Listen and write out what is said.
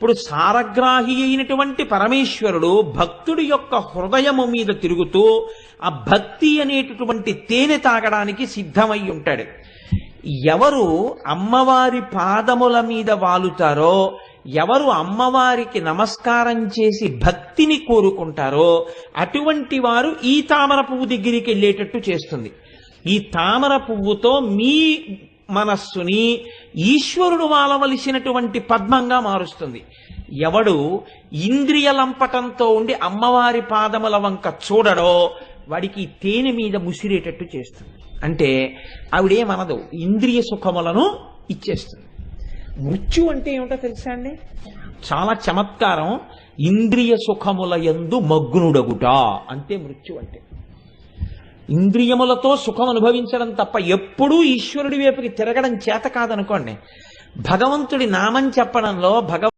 ఇప్పుడు సారగ్రాహి అయినటువంటి పరమేశ్వరుడు భక్తుడి యొక్క హృదయము మీద తిరుగుతూ ఆ భక్తి అనేటటువంటి తేనె తాగడానికి సిద్ధమై ఉంటాడు. ఎవరు అమ్మవారి పాదముల మీద వాలుతారో, ఎవరు అమ్మవారికి నమస్కారం చేసి భక్తిని కోరుకుంటారో అటువంటి వారు ఈ తామర పువ్వు దగ్గరికి వెళ్ళేటట్టు చేస్తుంది. ఈ తామర పువ్వుతో మీ మనస్సుని ఈశ్వరుడు వాలవలసినటువంటి పద్మంగా మారుస్తుంది. ఎవడు ఇంద్రియ లంపటంతో ఉండి అమ్మవారి పాదముల వంక చూడడో వాడికి తేనె మీద ముసిరేటట్టు చేస్తుంది. అంటే ఆవిడేమనదు, ఇంద్రియ సుఖములను ఇచ్చేస్తుంది. మృత్యు అంటే ఏమిటో తెలుసా అండి? చాలా చమత్కారం. ఇంద్రియ సుఖముల యందు మగ్నుడగుట అంతే మృత్యు అంటే. ఇంద్రియములతో సుఖం అనుభవించడం తప్ప ఎప్పుడూ ఈశ్వరుడి వైపుకి తిరగడం చేత కాదనుకోండి. భగవంతుడి నామం చెప్పడంలో